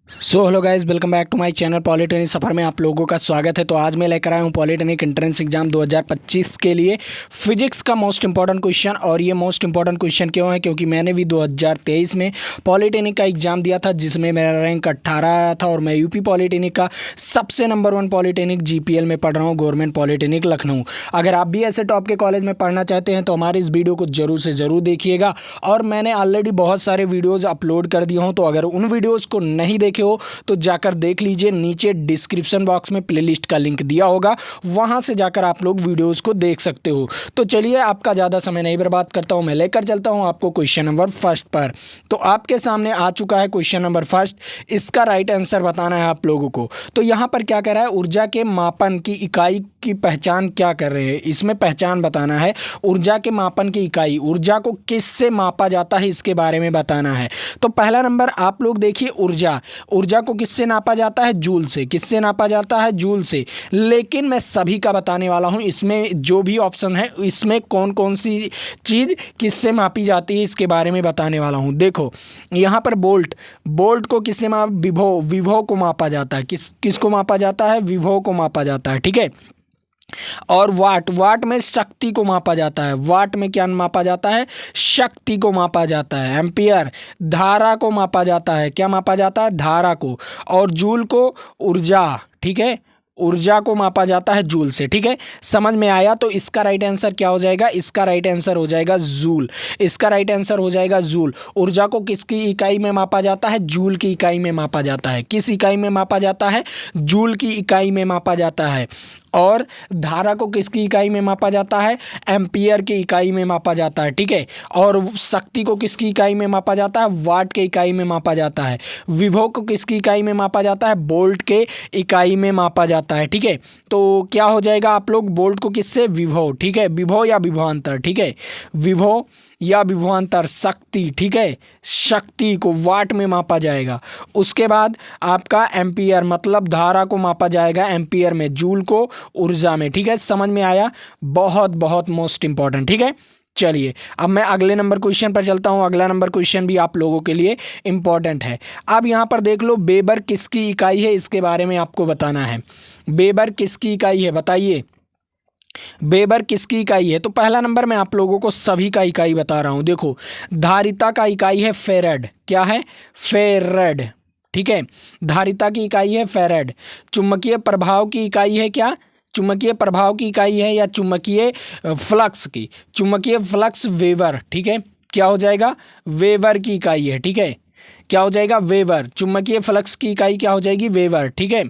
Hello guys, welcome back to my channel. Polytechnic सफ़र में आप लोगों का स्वागत है। तो आज मैं लेकर आया हूँ पॉलिटेक्निक एंट्रेंस एग्जाम 2025 के लिए फिजिक्स का मोस्ट इंपॉर्टेंट क्वेश्चन। और ये मोस्ट इंपॉर्टेंट क्वेश्चन क्यों है? क्योंकि मैंने भी 2023 में पॉलिटेक्निक का एग्ज़ाम दिया था, जिसमें मेरा रैंक 18 आया था। और मैं यूपी पॉलिटेक्निक का सबसे नंबर 1 पॉलिटेक्निक जीपीएल में पढ़ रहा हूँ, गवर्नमेंट पॉलिटेक्निक लखनऊ। अगर आप भी ऐसे टॉप के कॉलेज में पढ़ना चाहते हैं तो हमारे इस वीडियो को जरूर से ज़रूर देखिएगा। और मैंने ऑलरेडी बहुत सारे वीडियोज़ अपलोड कर दिए हों, तो अगर उन वीडियोज़ को नहीं देखे हो तो जाकर देख लीजिए। नीचे डिस्क्रिप्शन बॉक्स में प्लेलिस्ट का लिंक दिया होगा, वहां से जाकर आप लोग वीडियोस को देख सकते हो। तो चलिए, आपका ज़्यादा समय नहीं बर्बाद करता हूं, मैं लेकर चलता हूं आपको क्वेश्चन नंबर फर्स्ट पर। तो आपके सामने आ चुका है क्वेश्चन नंबर फर्स्ट। इसका राइट आंसर बताना है आप लोगों को। तो यहाँ पर क्या कर रहा है, ऊर्जा के मापन की इकाई की पहचान क्या कर रहे हैं, इसमें पहचान बताना है। ऊर्जा के मापन की इकाई, ऊर्जा को किससे मापा जाता है, इसके बारे में बताना है। तो पहला नंबर आप लोग देखिए, ऊर्जा को किससे नापा जाता है? जूल से। किससे नापा जाता है? जूल से। लेकिन मैं सभी का बताने वाला हूं, इसमें जो भी ऑप्शन है इसमें कौन कौन सी चीज़ किससे मापी जाती है, इसके बारे में बताने वाला हूं। देखो यहाँ पर बोल्ट को किससे विभव को मापा जाता है। किसको मापा जाता है? विभव को मापा जाता है, ठीक है। और वाट में शक्ति को मापा जाता है। वाट में क्या मापा जाता है? शक्ति को मापा जाता है। एम्पियर धारा को मापा जाता है। क्या मापा जाता है? धारा को। और जूल को ऊर्जा, ठीक है, ऊर्जा को मापा जाता है जूल से, ठीक है। समझ में आया? तो इसका राइट आंसर क्या हो जाएगा? इसका राइट आंसर हो जाएगा जूल। इसका राइट आंसर हो जाएगा जूल। ऊर्जा को किसकी इकाई में मापा जाता है? जूल की इकाई में मापा जाता है। किस इकाई में मापा जाता है? जूल की इकाई में मापा जाता है। और धारा को किसकी इकाई में मापा जाता है? एम्पियर की इकाई में मापा जाता है, ठीक है। और शक्ति को किसकी इकाई में मापा जाता है? वाट के इकाई में मापा जाता है। विभव को किसकी इकाई में मापा जाता है? बोल्ट के इकाई में मापा जाता है, ठीक है। तो क्या हो जाएगा आप लोग? बोल्ट को किससे? विभव, ठीक है। विभव या विभवांतर, ठीक है। विभव या विभवांतर, शक्ति, ठीक है। शक्ति को वाट में मापा जाएगा। उसके बाद आपका एम्पियर, मतलब धारा को मापा जाएगा एम्पियर में, जूल को ऊर्जा में, ठीक है। समझ में आया? बहुत बहुत मोस्ट इंपॉर्टेंट, ठीक है। चलिए, अब मैं अगले नंबर क्वेश्चन पर चलता हूं। अगला नंबर क्वेश्चन भी आप लोगों के लिए इंपॉर्टेंट है। अब यहां पर देख लो, वेबर किसकी इकाई है, इसके बारे में आपको बताना है। वेबर किसकी इकाई है, बताइए। वेबर किसकी इकाई है? तो पहला नंबर मैं आप लोगों को सभी का इकाई बता रहा हूं। देखो, धारिता का इकाई है फेरेड। क्या है? फेरेड, ठीक है। धारिता की इकाई है फेरेड। चुंबकीय प्रभाव की इकाई है क्या? चुंबकीय प्रभाव की इकाई है या चुंबकीय फ्लक्स की? चुंबकीय फ्लक्स वेबर, ठीक है। क्या हो जाएगा? वेबर की इकाई है, ठीक है। क्या हो जाएगा? वेबर। चुंबकीय फ्लक्स की इकाई क्या हो जाएगी? वेबर, ठीक है।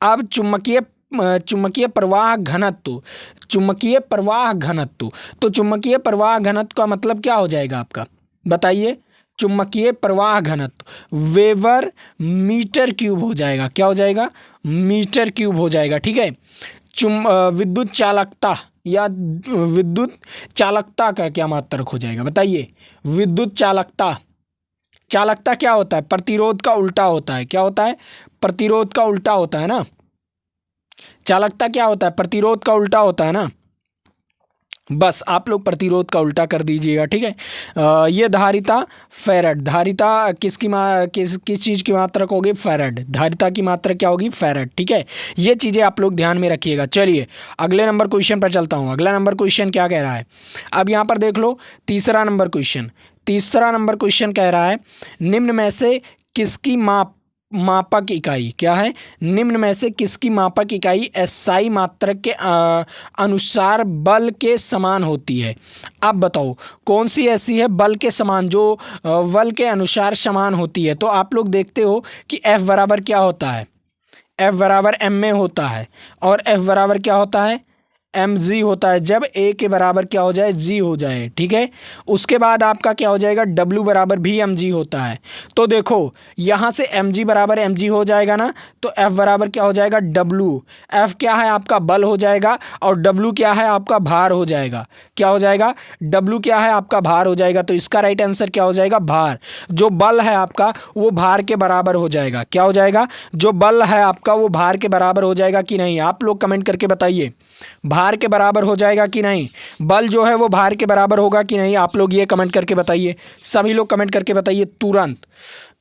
अब चुंबकीय प्रवाह घनत्व, चुंबकीय प्रवाह घनत्व। तो चुंबकीय प्रवाह घनत्व का मतलब क्या हो जाएगा आपका? बताइए। चुंबकीय प्रवाह घनत्व वेबर मीटर क्यूब हो जाएगा। क्या हो जाएगा? मीटर क्यूब हो जाएगा, ठीक है। विद्युत चालकता या विद्युत चालकता का क्या मात्रक हो जाएगा? बताइए। विद्युत चालकता, चालकता क्या होता है? प्रतिरोध का उल्टा होता है। क्या होता है? प्रतिरोध का उल्टा होता है ना। चालकता क्या होता है? प्रतिरोध का उल्टा होता है ना। बस आप लोग प्रतिरोध का उल्टा कर दीजिएगा, ठीक है। ये धारिता फेरेड। धारिता किस चीज़ की मात्रक होगी? फेरेड। धारिता की मात्रक क्या होगी? फेरेड, ठीक है। ये चीज़ें आप लोग ध्यान में रखिएगा। चलिए, अगले नंबर क्वेश्चन पर चलता हूँ। अगला नंबर क्वेश्चन क्या कह रहा है? अब यहाँ पर देख लो, तीसरा नंबर क्वेश्चन कह रहा है, निम्न में से किसकी मापक इकाई क्या है? निम्न में से किसकी मापक इकाई एसआई मात्रक के अनुसार बल के समान होती है? अब बताओ, कौन सी ऐसी है बल के समान, जो बल के अनुसार समान होती है? तो आप लोग देखते हो कि F बराबर क्या होता है? F बराबर m में होता है। और F बराबर क्या होता है? mg होता है, जब a के बराबर क्या हो जाए? g हो जाए, ठीक है। उसके बाद आपका क्या हो जाएगा? w बराबर भी mg होता है। तो देखो, यहाँ से mg बराबर mg हो जाएगा ना, तो f बराबर क्या हो जाएगा? w। f क्या है आपका? बल हो जाएगा। और w क्या है आपका? भार हो जाएगा। क्या हो जाएगा? w क्या है आपका? भार हो जाएगा। तो इसका राइट आंसर क्या हो जाएगा? भार। जो बल है आपका वो भार के बराबर हो जाएगा। क्या हो जाएगा? जो बल है आपका वो भार के बराबर हो जाएगा कि नहीं? आप लोग कमेंट करके बताइए। भार के बराबर हो जाएगा कि नहीं, बल जो है वो भार के बराबर होगा कि नहीं, आप लोग ये कमेंट करके बताइए, सभी लोग कमेंट करके बताइए तुरंत,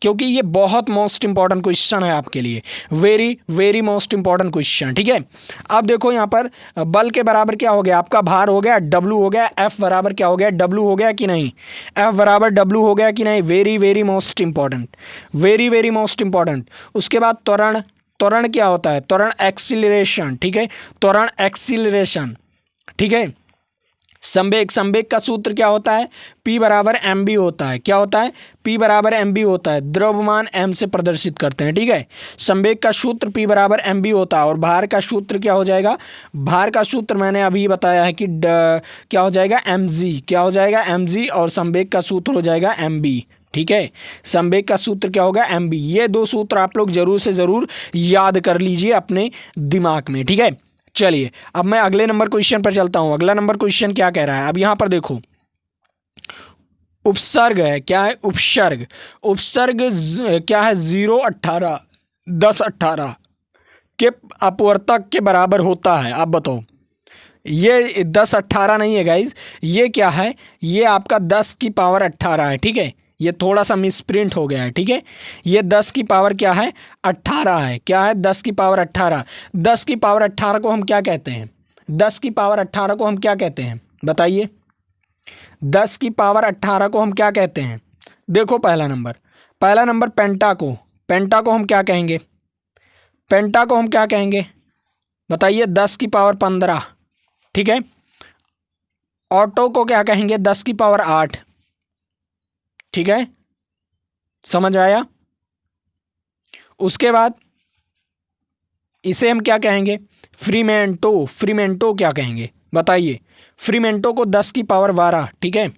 क्योंकि ये बहुत मोस्ट इंपॉर्टेंट क्वेश्चन है आपके लिए, very very most important question. ठीक है, अब देखो यहाँ पर बल के बराबर क्या हो गया, आपका भार हो गया डब्लू हो गया, एफ बराबर क्या हो गया, डब्लू हो गया कि नहीं, एफ बराबर डब्लू हो गया कि नहीं, very very most important, very very most important. उसके बाद त्वरण, त्वरण क्या होता है, त्वरण एक्सीलरेशन। ठीक है, त्वरण एक्सीलरेशन। ठीक है, संवेग, संवेग का सूत्र क्या होता है, P बराबर एम बी होता है, क्या होता है, P बराबर एम बी होता है, द्रव्यमान m से प्रदर्शित करते हैं। ठीक है, संवेग का सूत्र P बराबर एम बी होता है, और भार का सूत्र क्या हो जाएगा, भार का सूत्र मैंने अभी बताया है कि क्या हो जाएगा, mg, क्या हो जाएगा mg, और संवेग का सूत्र हो जाएगा mb। ठीक है, संवेग का सूत्र क्या होगा, mb। ये दो सूत्र आप लोग जरूर से ज़रूर याद कर लीजिए अपने दिमाग में। ठीक है, चलिए अब मैं अगले नंबर क्वेश्चन पर चलता हूं। अगला नंबर क्वेश्चन क्या कह रहा है, अब यहां पर देखो उपसर्ग है, क्या है, उपसर्ग, उपसर्ग क्या है, 0.18 10.18 के अपवर्तक के बराबर होता है। आप बताओ, ये 10.18 नहीं है गाइज, ये क्या है, ये आपका 10 की पावर 18 है। ठीक है, ये थोड़ा सा मिसप्रिंट हो गया है। ठीक है, ये 10 की पावर क्या है, 18 है, क्या है, 10 की पावर 18। 10 की पावर 18 को हम क्या कहते हैं, 10 की पावर 18 को हम क्या कहते हैं, बताइए, 10 की पावर 18 को हम क्या कहते हैं। देखो पहला नंबर, पहला नंबर पेंटा को, पेंटा को हम क्या कहेंगे, पेंटा को हम क्या कहेंगे, बताइए, 10 की पावर 15। ठीक है, ऑटो को क्या कहेंगे, 10 की पावर 8। ठीक है, समझ आया। उसके बाद इसे हम क्या कहेंगे, फ्रीमेंटो, फ्रीमेंटो क्या कहेंगे, बताइए, फ्रीमेंटो को 10 की पावर 12। ठीक है,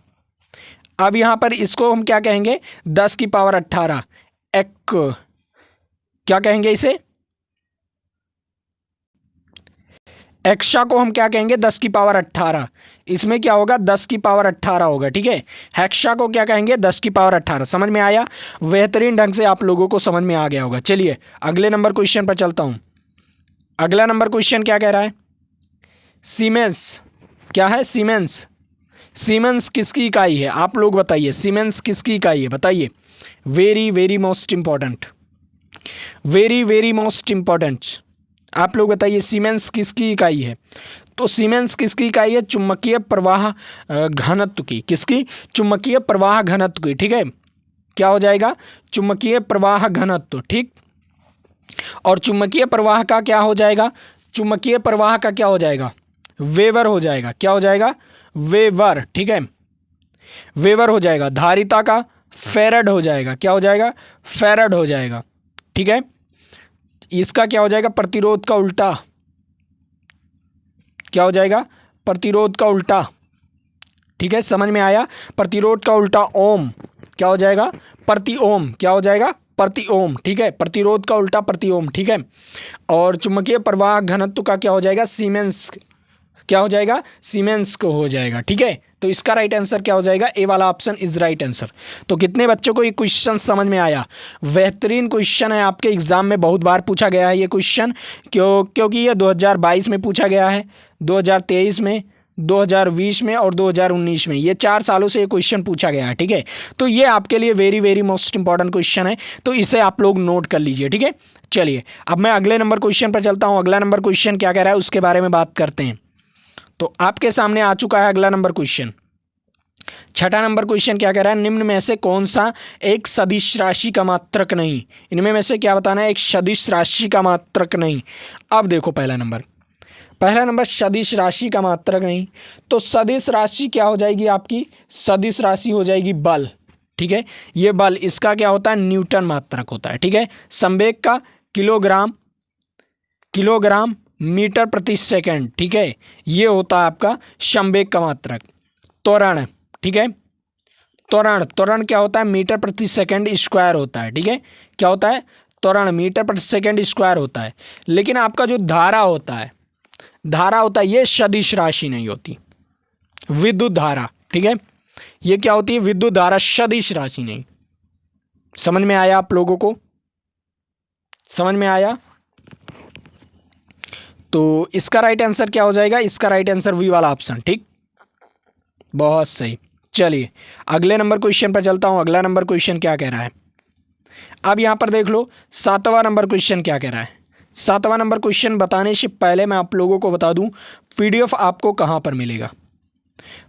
अब यहां पर इसको हम क्या कहेंगे, 10 की पावर 18। एक, क्या कहेंगे इसे, एक्सा को हम क्या कहेंगे, 10 की पावर 18। इसमें क्या होगा, 10 की पावर 18 होगा। ठीक है, हेक्सा को क्या कहेंगे, 10 की पावर 18। समझ में आया, बेहतरीन ढंग से आप लोगों को समझ में आ गया होगा। चलिए अगले नंबर क्वेश्चन पर चलता हूं। अगला नंबर क्वेश्चन क्या कह रहा है, सीमेंस, क्या है, सीमेंस, सीमेंस किसकी इकाई है, आप लोग बताइए, सीमेंस किसकी इकाई है, बताइए, very very most important, very very most important, आप लोग बताइए, सीमेंस किसकी इकाई है। तो सीमेंस किसकी इकाई है, चुंबकीय प्रवाह घनत्व की, किसकी, चुंबकीय प्रवाह घनत्व की। ठीक है, क्या हो जाएगा, चुंबकीय प्रवाह घनत्व। ठीक, और चुंबकीय प्रवाह का क्या हो जाएगा, चुंबकीय प्रवाह का क्या हो जाएगा, वेबर हो जाएगा, क्या हो जाएगा, वेबर। ठीक है, वेबर हो जाएगा। धारिता का फेरड हो जाएगा, क्या हो जाएगा, फेरड हो जाएगा। ठीक है, इसका क्या हो जाएगा, प्रतिरोध का उल्टा, क्या हो जाएगा, प्रतिरोध का उल्टा। ठीक है, समझ में आया, प्रतिरोध का उल्टा ओम, क्या हो जाएगा, प्रति ओम, क्या हो जाएगा, प्रति ओम। ठीक है, प्रतिरोध का उल्टा प्रति ओम। ठीक है, और चुंबकीय प्रवाह घनत्व का क्या हो जाएगा, सीमेंस, क्या हो जाएगा, सीमेंस को हो जाएगा। ठीक है, तो इसका राइट आंसर क्या हो जाएगा, ए वाला ऑप्शन इज राइट आंसर। तो कितने बच्चों को ये क्वेश्चन समझ में आया, बेहतरीन क्वेश्चन है, आपके एग्जाम में बहुत बार पूछा गया है ये क्वेश्चन, क्योंकि ये 2022 में पूछा गया है, 2023 में, 2020 में और 2019 में, ये 4 सालों से ये क्वेश्चन पूछा गया है। ठीक है, तो ये आपके लिए very very most important question है, तो इसे आप लोग नोट कर लीजिए। ठीक है, चलिए अब मैं अगले नंबर क्वेश्चन पर चलता हूँ। अगला नंबर क्वेश्चन क्या कह रहा है उसके बारे में बात करते हैं। तो आपके सामने आ चुका है अगला नंबर क्वेश्चन। छठा नंबर क्वेश्चन क्या कह रहा है, निम्न में से कौन सा एक सदिश राशि का मात्रक नहीं, इनमें में से क्या बताना है, एक सदिश राशि का मात्रक नहीं। अब देखो पहला नंबर, पहला नंबर सदिश राशि का मात्रक नहीं, तो सदिश राशि क्या हो जाएगी आपकी, सदिश राशि हो जाएगी बल। ठीक है, ये बल, इसका क्या होता है, न्यूटन मात्रक होता है। ठीक है, संवेग का किलोग्राम, किलोग्राम मीटर प्रति सेकंड। ठीक है, ये होता है आपका संवेग का मात्रक। त्वरण, ठीक है, त्वरण, त्वरण क्या होता है, मीटर प्रति सेकंड स्क्वायर होता है। ठीक है, क्या होता है, त्वरण मीटर प्रति सेकंड स्क्वायर होता है। लेकिन आपका जो धारा होता है, धारा होता है, ये सदिश राशि नहीं होती, विद्युत धारा। ठीक है, ये क्या होती है, विद्युत धारा, सदिश राशि नहीं। समझ में आया आप लोगों को, समझ में आया। तो इसका राइट आंसर क्या हो जाएगा? इसका राइट आंसर वी वाला ऑप्शन। ठीक, बहुत सही। चलिए अगले नंबर क्वेश्चन पर चलता हूं। अगला नंबर क्वेश्चन क्या कह रहा है? अब यहां पर देख लो 7वां नंबर क्वेश्चन क्या कह रहा है। 7वां नंबर क्वेश्चन बताने से पहले मैं आप लोगों को बता दूं पीडीएफ आपको कहां पर मिलेगा।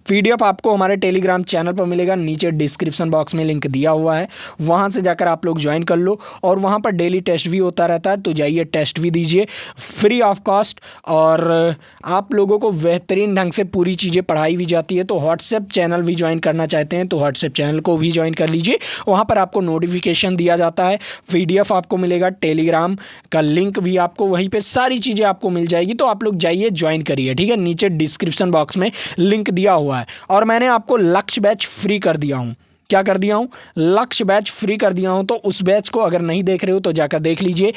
पीडीएफ आपको हमारे टेलीग्राम चैनल पर मिलेगा, नीचे डिस्क्रिप्शन बॉक्स में लिंक दिया हुआ है, वहां से जाकर आप लोग ज्वाइन कर लो। और वहां पर डेली टेस्ट भी होता रहता है, तो जाइए टेस्ट भी दीजिए फ्री ऑफ कॉस्ट। और आप लोगों को बेहतरीन ढंग से पूरी चीज़ें पढ़ाई भी जाती है। तो व्हाट्सएप चैनल भी ज्वाइन करना चाहते हैं तो व्हाट्सएप चैनल को भी ज्वाइन कर लीजिए, वहाँ पर आपको नोटिफिकेशन दिया जाता है, पीडीएफ आपको मिलेगा, टेलीग्राम का लिंक भी आपको वहीं पर सारी चीज़ें आपको मिल जाएगी। तो आप लोग जाइए ज्वाइन करिए, ठीक है। नीचे डिस्क्रिप्शन बॉक्स में लिंक दिया हुआ है। और मैंने आपको लक्ष्य बैच फ्री कर दिया हूं। क्या कर दिया हूं? लक्ष्य बैच फ्री कर दिया हूं। तो उस बैच को अगर नहीं देख रहे हो तो जाकर देख लीजिए।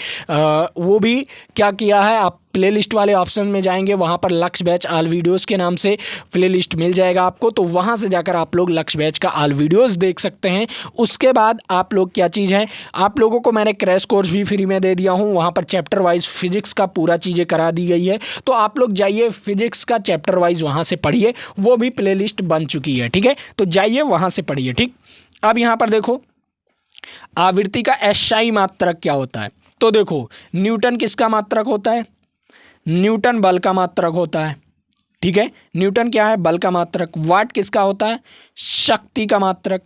वो भी क्या किया है, आप प्लेलिस्ट वाले ऑप्शन में जाएंगे, वहां पर लक्ष्य बैच ऑल वीडियोस के नाम से प्लेलिस्ट मिल जाएगा आपको। तो वहां से जाकर आप लोग लक्ष्य बैच का ऑल वीडियोस देख सकते हैं। उसके बाद आप लोग क्या चीज़ है, आप लोगों को मैंने क्रैश कोर्स भी फ्री में दे दिया हूं। वहां पर चैप्टर वाइज फिजिक्स का पूरा चीज़ें करा दी गई है। तो आप लोग जाइए फिजिक्स का चैप्टर वाइज वहां से पढ़िए, वो भी प्लेलिस्ट बन चुकी है, ठीक है। तो जाइए वहां से पढ़िए, ठीक। अब यहां पर देखो आवृत्ति का एसआई मात्रक क्या होता है। तो देखो न्यूटन किसका मात्रक होता है? न्यूटन बल का मात्रक होता है, ठीक है। न्यूटन क्या है? बल का मात्रक। वाट किसका होता है? शक्ति का मात्रक।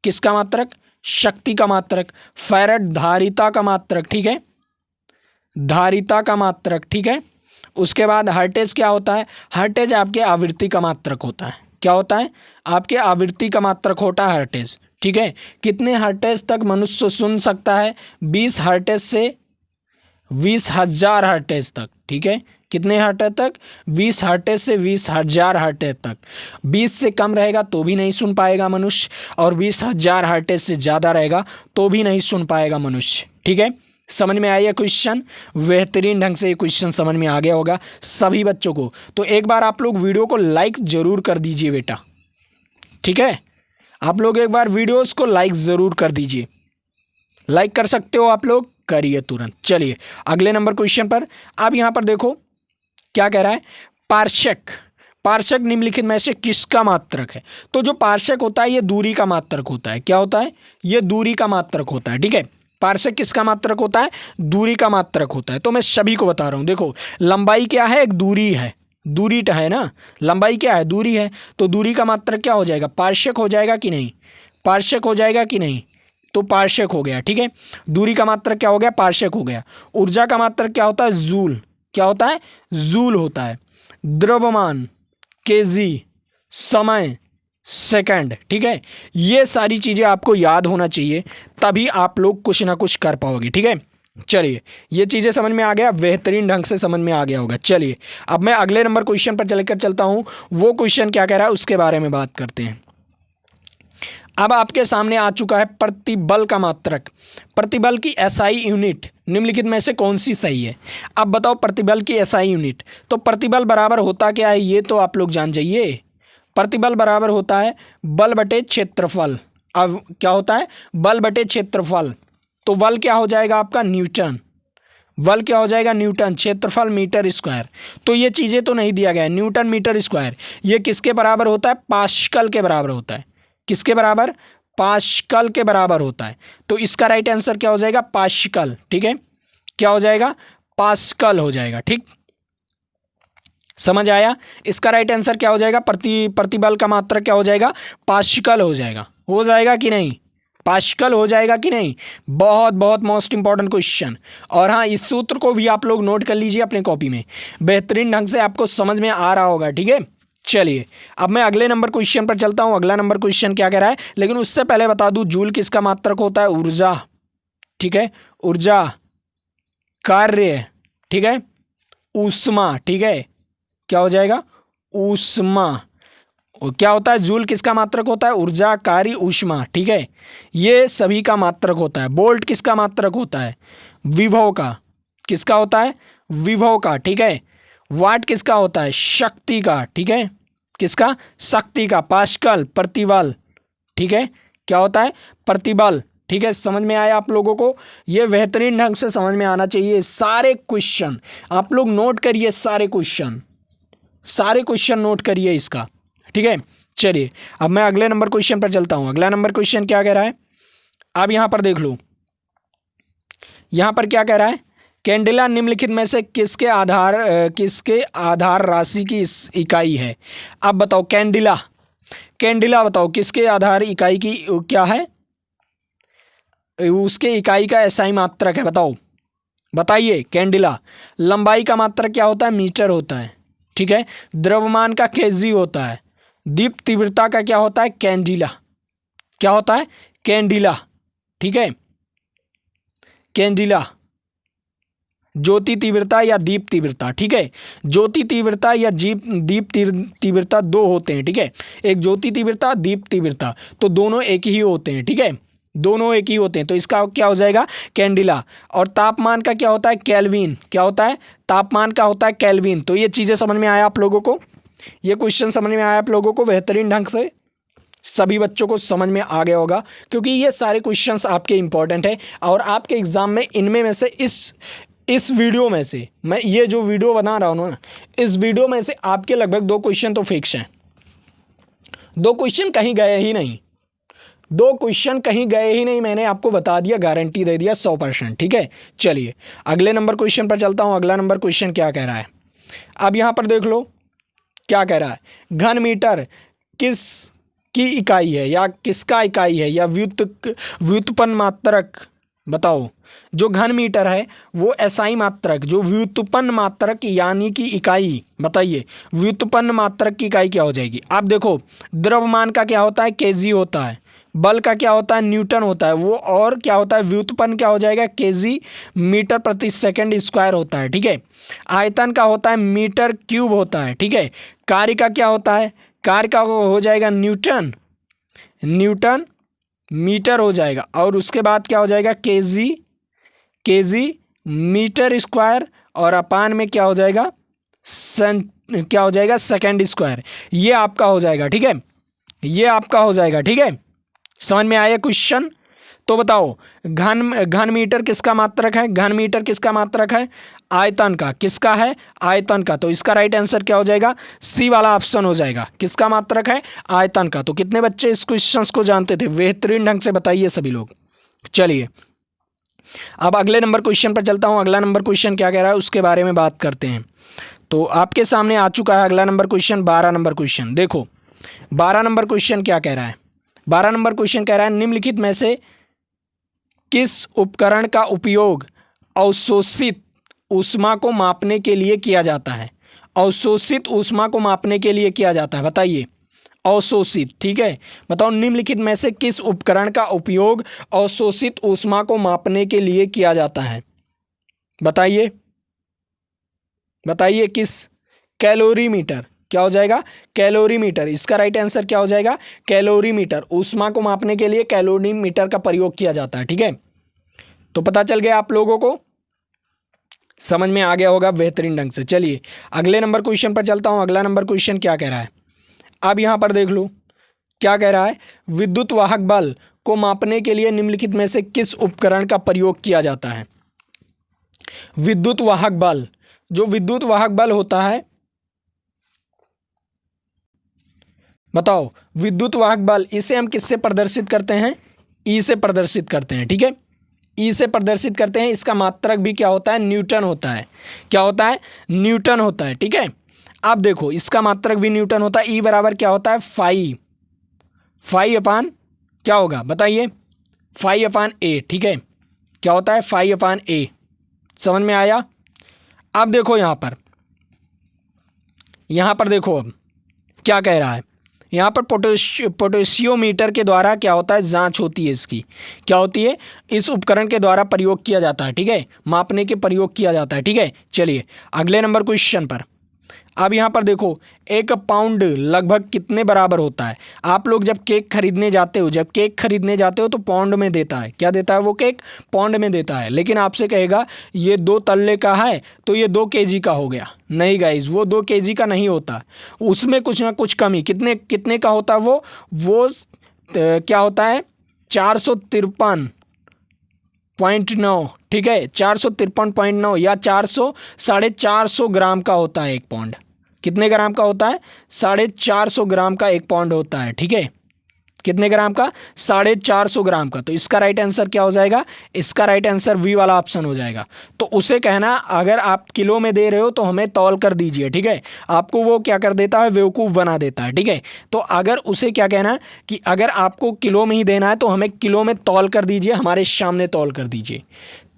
किसका मात्रक? शक्ति का मात्रक। फैराड धारिता का मात्रक, ठीक है, धारिता का मात्रक, ठीक है। उसके बाद हर्टेज क्या होता है? हर्टेज आपके आवृत्ति का मात्रक होता है। क्या होता है? आपके आवृत्ति का मात्रक होता है हर्टेज, ठीक है। कितने हर्टेज तक मनुष्य सुन सकता है? 20 हर्टेज से 20,000 हर्टेज तक, ठीक है। कितने हर्टेज तक? 20 हर्टेज से 20,000 हर्टेज तक। 20 से कम रहेगा तो भी नहीं सुन पाएगा मनुष्य, और 20,000 हर्टेज से ज़्यादा रहेगा तो भी नहीं सुन पाएगा मनुष्य, ठीक है। समझ में आया क्वेश्चन? बेहतरीन ढंग से ये क्वेश्चन समझ में आ गया होगा सभी बच्चों को। तो एक बार आप लोग वीडियो को लाइक ज़रूर कर दीजिए बेटा, ठीक है। आप लोग एक बार वीडियोस को लाइक ज़रूर कर दीजिए। लाइक कर सकते हो आप लोग, करिए तुरंत। चलिए अगले नंबर क्वेश्चन पर। अब यहाँ पर देखो क्या कह रहा है, पार्शक। पार्शक निम्नलिखित में से किसका मात्रक है? तो जो पार्शक होता है ये दूरी का मात्रक होता है। क्या होता है? ये दूरी का मात्रक होता है, ठीक है। पार्शक किसका मात्रक होता है? दूरी का मात्रक होता है। तो मैं सभी को बता रहा हूं, देखो लंबाई क्या है? एक दूरी है, दूरी है ना, लंबाई क्या है? दूरी है। तो दूरी का मात्रक क्या हो जाएगा? पार्शक हो जाएगा कि नहीं? पार्शक हो जाएगा कि नहीं? तो पार्शक हो गया, ठीक है। दूरी का मात्रक क्या हो गया? पार्शक हो गया। ऊर्जा का मात्रक क्या होता है? जूल। क्या होता है? जूल होता है। द्रव्यमान केजी, समय सेकंड, ठीक है। ये सारी चीजें आपको याद होना चाहिए, तभी आप लोग कुछ ना कुछ कर पाओगे, ठीक है। चलिए ये चीजें समझ में आ गया, बेहतरीन ढंग से समझ में आ गया होगा। चलिए अब मैं अगले नंबर क्वेश्चन पर चलकर चलता हूं। वो क्वेश्चन क्या कह रहा है उसके बारे में बात करते हैं। अब आपके सामने आ चुका है प्रतिबल का मात्रक। प्रतिबल की एसआई यूनिट निम्नलिखित में से कौन सी सही है? अब बताओ प्रतिबल की एसआई यूनिट। तो प्रतिबल बराबर होता क्या है ये तो आप लोग जान जाइए। प्रतिबल बराबर होता है बल बटे क्षेत्रफल। अब क्या होता है? बल बटे क्षेत्रफल। तो बल क्या हो जाएगा आपका? न्यूटन। बल क्या हो जाएगा? न्यूटन। क्षेत्रफल मीटर स्क्वायर। तो ये चीज़ें तो नहीं दिया गया है, न्यूटन मीटर स्क्वायर ये किसके बराबर होता है? पास्कल के बराबर होता है। किसके बराबर? पास्कल के बराबर होता है। तो इसका राइट आंसर क्या हो जाएगा? पास्कल, ठीक है। क्या हो जाएगा? पास्कल हो जाएगा, ठीक। समझ आया? इसका राइट आंसर क्या हो जाएगा? प्रतिबल का मात्रक क्या हो जाएगा? पास्कल हो जाएगा। हो जाएगा कि नहीं? पास्कल हो जाएगा कि नहीं? बहुत बहुत मोस्ट इंपॉर्टेंट क्वेश्चन। और हाँ, इस सूत्र को भी आप लोग नोट कर लीजिए अपने कॉपी में, बेहतरीन ढंग से आपको समझ में आ रहा होगा, ठीक है। चलिए अब मैं अगले नंबर क्वेश्चन पर चलता हूं। अगला नंबर क्वेश्चन क्या कह रहा है, लेकिन उससे पहले बता दूं जूल किसका मात्रक होता है? ऊर्जा, ठीक है। ऊर्जा, कार्य, ठीक है, ऊष्मा, ठीक है। क्या हो जाएगा? ऊष्मा। और क्या होता है? जूल किसका मात्रक होता है? ऊर्जा, कार्य, ऊष्मा, ठीक है। ये सभी का मात्रक होता है। वोल्ट किसका मात्रक होता है? विभव का। किसका होता है? विभव का, ठीक है। वाट किसका होता है? शक्ति का, ठीक है। किसका? शक्ति का। पास्कल प्रतिबल, ठीक है। क्या होता है? प्रतिबल, ठीक है, समझ में आया आप लोगों को? ये बेहतरीन ढंग से समझ में आना चाहिए। सारे क्वेश्चन आप लोग नोट करिए, सारे क्वेश्चन नोट करिए इसका, ठीक है। चलिए अब मैं अगले नंबर क्वेश्चन पर चलता हूं। अगला नंबर क्वेश्चन क्या कह रहा है, आप यहां पर देख लो। यहां पर क्या कह रहा है, कैंडिला निम्नलिखित में से किसके आधार राशि की इकाई है? अब बताओ कैंडिला बताओ किसके आधार इकाई की क्या है, उसके इकाई का एसआई मात्रक है, बताओ बताइए। कैंडिला लंबाई का मात्रक क्या होता है, मीटर होता है, ठीक है। द्रव्यमान का केजी होता है। दीप तीव्रता का क्या होता है, कैंडिला, क्या होता है, कैंडिला, ठीक है। कैंडिला ज्योति तीव्रता या दीप तीव्रता, ठीक है। ज्योति तीव्रता या दीप तीव्रता दो होते हैं, ठीक है। एक ज्योति तीव्रता, दीप तीव्रता, तो दोनों एक ही होते हैं, ठीक है, दोनों एक ही होते हैं। तो इसका क्या हो जाएगा, कैंडिला। और तापमान का क्या होता है, केल्विन, क्या होता है, तापमान का होता है केल्विन। तो ये चीज़ें समझ में आया आप लोगों को, ये क्वेश्चन समझ में आया आप लोगों को बेहतरीन ढंग से, सभी बच्चों को समझ में आ गया होगा, क्योंकि ये सारे क्वेश्चंस आपके इंपॉर्टेंट है। और आपके एग्जाम में इनमें में से इस वीडियो में से, मैं ये जो वीडियो बना रहा हूँ ना, इस वीडियो में से आपके लगभग 2 क्वेश्चन तो फिक्स हैं। 2 क्वेश्चन कहीं गए ही नहीं, 2 क्वेश्चन कहीं गए ही नहीं, मैंने आपको बता दिया, गारंटी दे दिया 100%, ठीक है। चलिए अगले नंबर क्वेश्चन पर चलता हूँ। अगला नंबर क्वेश्चन क्या कह रहा है, अब यहाँ पर देख लो क्या कह रहा है, घन मीटर किस की इकाई है या किसका इकाई है या व्युत्पन्न मात्रक, बताओ। जो घन मीटर है वो एसआई मात्रक, जो व्युत्पन्न मात्रक यानी कि इकाई, बताइए व्युत्पन्न मात्रक की इकाई क्या हो जाएगी। आप देखो द्रव्यमान का क्या होता है, केजी होता है। बल का क्या होता है, न्यूटन होता है वो, और क्या होता है व्युत्पन्न क्या हो जाएगा, केजी मीटर प्रति सेकंड स्क्वायर होता है, ठीक है। आयतन का होता है मीटर क्यूब होता है, ठीक है। कार्य का क्या होता है, कार्य का हो जाएगा न्यूटन मीटर हो जाएगा। और उसके बाद क्या हो जाएगा, केजी मीटर स्क्वायर, और अपान में क्या हो जाएगा, सेकंड स्क्वायर। ये आपका हो जाएगा, ठीक है, ये आपका हो जाएगा, ठीक है। समझ में आया क्वेश्चन? तो बताओ घन मीटर किसका मात्रक है, घन मीटर किसका मात्रक है, आयतन का, किसका है, आयतन का। तो इसका राइट आंसर क्या हो जाएगा, सी वाला ऑप्शन हो जाएगा, किसका मात्रक है, आयतन का। तो कितने बच्चे इस क्वेश्चन को जानते थे, बेहतरीन ढंग से बताइए सभी लोग। चलिए अब अगले नंबर क्वेश्चन पर चलता हूं। अगला नंबर क्वेश्चन क्या कह रहा है उसके बारे में बात करते हैं। तो आपके सामने आ चुका है अगला नंबर क्वेश्चन, 12 नंबर क्वेश्चन। देखो 12 नंबर क्वेश्चन क्या कह रहा है, 12 नंबर क्वेश्चन कह रहा है निम्नलिखित में से किस उपकरण का उपयोग अवशोषित ऊष्मा को मापने के लिए किया जाता है, अवशोषित ऊष्मा को मापने के लिए किया जाता है, बताइए। अवशोषित, ठीक है, बताओ निम्नलिखित में से किस उपकरण का उपयोग अवशोषित ऊष्मा को मापने के लिए किया जाता है, बताइए बताइए किस, कैलोरीमीटर, क्या हो जाएगा, कैलोरीमीटर। इसका राइट आंसर क्या हो जाएगा, कैलोरीमीटर। ऊष्मा को मापने के लिए कैलोरीमीटर का प्रयोग किया जाता है, ठीक है। तो पता चल गया आप लोगों को, समझ में आ गया होगा बेहतरीन ढंग से। चलिए अगले नंबर क्वेश्चन पर चलता हूं। अगला नंबर क्वेश्चन क्या कह रहा है, अब यहां पर देख लो क्या कह रहा है, विद्युत वाहक बल को मापने के लिए निम्नलिखित में से किस उपकरण का प्रयोग किया जाता है। विद्युत वाहक बल, जो विद्युत वाहक बल होता है, बताओ विद्युत वाहक बल, इसे हम किससे प्रदर्शित करते हैं, ई से प्रदर्शित करते हैं, ठीक है, ई से प्रदर्शित करते हैं। इसका मात्रक भी क्या होता है, न्यूटन होता है, क्या होता है, न्यूटन होता है, ठीक है। अब देखो इसका मात्रक भी न्यूटन होता है। ई बराबर क्या होता है, फाई अपान क्या होगा, बताइए, फाई अपान ए, ठीक है, क्या होता है, फाई अपान ए। समझ में आया? अब देखो यहां पर देखो अब क्या कह रहा है, यहाँ पर पोटेशियोमीटर के द्वारा क्या होता है, जांच होती है इसकी, क्या होती है, इस उपकरण के द्वारा प्रयोग किया जाता है, ठीक है, मापने के प्रयोग किया जाता है, ठीक है। चलिए अगले नंबर क्वेश्चन पर। अब यहाँ पर देखो 1 पाउंड लगभग कितने बराबर होता है। आप लोग जब केक खरीदने जाते हो तो पाउंड में देता है, क्या देता है वो केक, पाउंड में देता है। लेकिन आपसे कहेगा ये 2 तल्ले का है तो ये 2 केजी का हो गया, नहीं गाइज, वो 2 केजी का नहीं होता, उसमें कुछ ना कुछ कमी, कितने का होता है वो क्या होता है, 453 0.9, ठीक है, 453.9 या 400 ग्राम का होता है एक पाउंड। कितने ग्राम का होता है? 450 ग्राम का एक पाउंड होता है, ठीक है। कितने ग्राम का? 450 ग्राम का। तो इसका राइट आंसर क्या हो जाएगा? इसका राइट आंसर वी वाला ऑप्शन हो जाएगा। तो उसे कहना अगर आप किलो में दे रहे हो तो हमें तौल कर दीजिए, ठीक है। आपको वो क्या कर देता है? बेवकूफ़ बना देता है, ठीक है। तो अगर उसे क्या कहना है कि अगर आपको किलो में ही देना है तो हमें किलो में तौल कर दीजिए, हमारे सामने तौल कर दीजिए,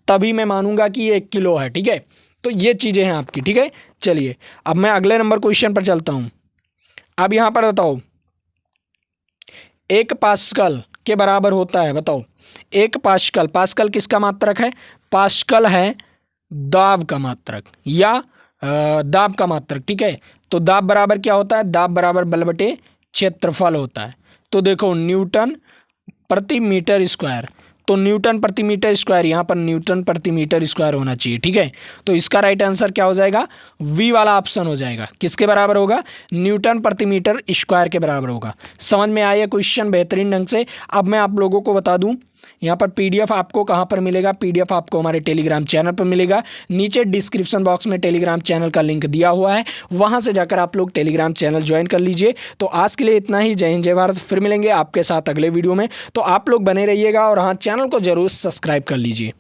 तभी मैं मानूंगा कि ये 1 किलो है, ठीक है। तो ये चीज़ें हैं आपकी, ठीक है। चलिए अब मैं अगले नंबर क्वेश्चन पर चलता हूँ। अब यहाँ पर बताओ 1 पास्कल के बराबर होता है, बताओ 1 पास्कल, पास्कल किसका मात्रक है? पास्कल है दाब का मात्रक या दाब का मात्रक, ठीक है। तो दाब बराबर क्या होता है? दाब बराबर बल बटे क्षेत्रफल होता है। तो देखो न्यूटन प्रति मीटर स्क्वायर, तो न्यूटन प्रति मीटर स्क्वायर, यहाँ पर न्यूटन प्रति मीटर स्क्वायर होना चाहिए, ठीक है। तो इसका राइट आंसर क्या हो जाएगा? वी वाला ऑप्शन हो जाएगा। किसके बराबर होगा? न्यूटन प्रति मीटर स्क्वायर के बराबर होगा। समझ में आया क्वेश्चन बेहतरीन ढंग से। अब मैं आप लोगों को बता दूं यहाँ पर पीडीएफ आपको कहाँ पर मिलेगा? पीडीएफ आपको हमारे टेलीग्राम चैनल पर मिलेगा। नीचे डिस्क्रिप्शन बॉक्स में टेलीग्राम चैनल का लिंक दिया हुआ है, वहाँ से जाकर आप लोग टेलीग्राम चैनल ज्वाइन कर लीजिए। तो आज के लिए इतना ही। जय हिंद, जय भारत। फिर मिलेंगे आपके साथ अगले वीडियो में। तो आप लोग बने रहिएगा और हाँ, चैनल को जरूर सब्सक्राइब कर लीजिए।